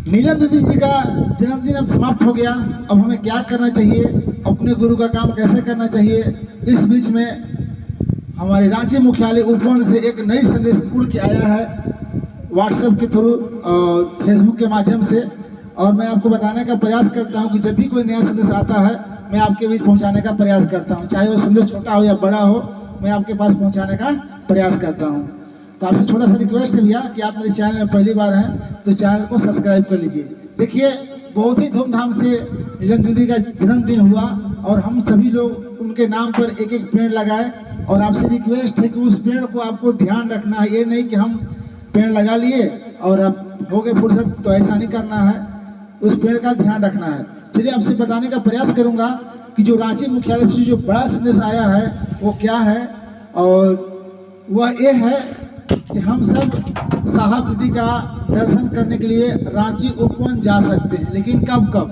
नीलम दीदी जी का जन्मदिन अब समाप्त हो गया। अब हमें क्या करना चाहिए, अपने गुरु का काम कैसे करना चाहिए, इस बीच में हमारे रांची मुख्यालय उपवन से एक नई संदेश उड़ के आया है व्हाट्सएप के थ्रू और फेसबुक के माध्यम से। और मैं आपको बताने का प्रयास करता हूं कि जब भी कोई नया संदेश आता है मैं आपके बीच पहुंचाने का प्रयास करता हूं, चाहे वो संदेश छोटा हो या बड़ा हो, मैं आपके पास पहुंचाने का प्रयास करता हूं। तो आपसे छोटा सा रिक्वेस्ट है भैया कि आप मेरे चैनल में पहली बार हैं तो चैनल को सब्सक्राइब कर लीजिए। देखिए, बहुत ही धूमधाम से नीलम दीदी का जन्मदिन हुआ और हम सभी लोग उनके नाम पर एक एक पेड़ लगाए। और आपसे रिक्वेस्ट है कि उस पेड़ को आपको ध्यान रखना है, ये नहीं कि हम पेड़ लगा लिए और अब हो गए फुर्सत, तो ऐसा नहीं करना है, उस पेड़ का ध्यान रखना है। चलिए आपसे बताने का प्रयास करूंगा कि जो रांची मुख्यालय से जो बड़ा संदेश आया है वो क्या है। और वह ये है कि हम सब साहब दीदी का दर्शन करने के लिए रांची उपवन जा सकते हैं, लेकिन कब कब।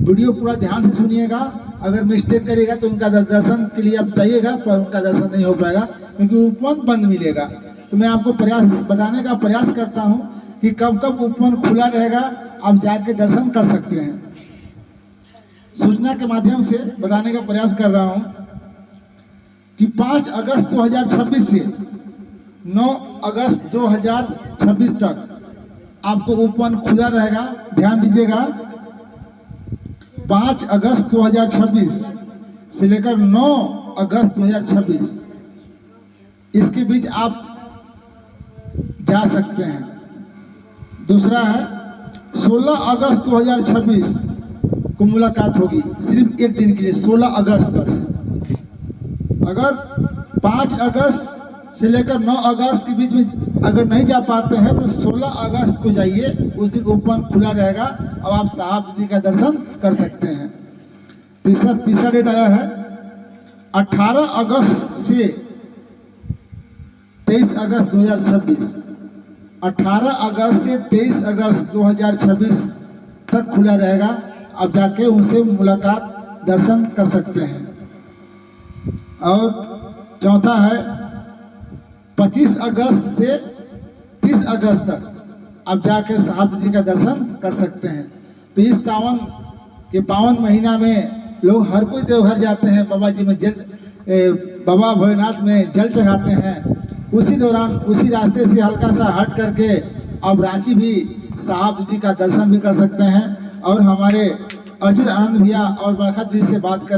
वीडियो पूरा ध्यान से सुनिएगा, अगर मिस्टेक करेगा तो उनका दर्शन के लिए आप जाइएगा पर उनका दर्शन नहीं हो पाएगा क्योंकि उपवन बंद मिलेगा। तो मैं आपको बताने का प्रयास करता हूं कि कब कब उपवन खुला रहेगा, आप जाके दर्शन कर सकते हैं। सूचना के माध्यम से बताने का प्रयास कर रहा हूं कि 5 अगस्त 2026 से 9 अगस्त 2026 तक आपको उपवन खुला रहेगा। ध्यान दीजिएगा, 5 अगस्त 2026 से लेकर 9 अगस्त 2026 इसके बीच आप जा सकते हैं। दूसरा है 16 अगस्त 2026 को मुलाकात होगी, सिर्फ एक दिन के लिए, 16 अगस्त बस। अगर 5 अगस्त से लेकर 9 अगस्त के बीच में अगर नहीं जा पाते हैं तो 16 अगस्त को जाइए, उस दिन उपवन खुला रहेगा और आप साहब दीदी का दर्शन कर सकते हैं। तीसरा डेट आया है 18 अगस्त से 23 अगस्त 2026। 18 अगस्त से 23 अगस्त 2026 तक खुला रहेगा, आप जाके उनसे मुलाकात दर्शन कर सकते हैं। और चौथा है 25 अगस्त से 30 अगस्त तक आप जाके साहब दीदी का दर्शन कर सकते हैं। तो इस सावन के पावन महीना में लोग हर कोई देवघर जाते हैं, बाबा जी में बाबा भोलेनाथ में जल चढ़ाते हैं। उसी दौरान उसी रास्ते से हल्का सा हट करके अब रांची भी साहब दीदी का दर्शन भी कर सकते हैं। और हमारे अर्जित आनंद भैया और बरखा दीदी से बात करना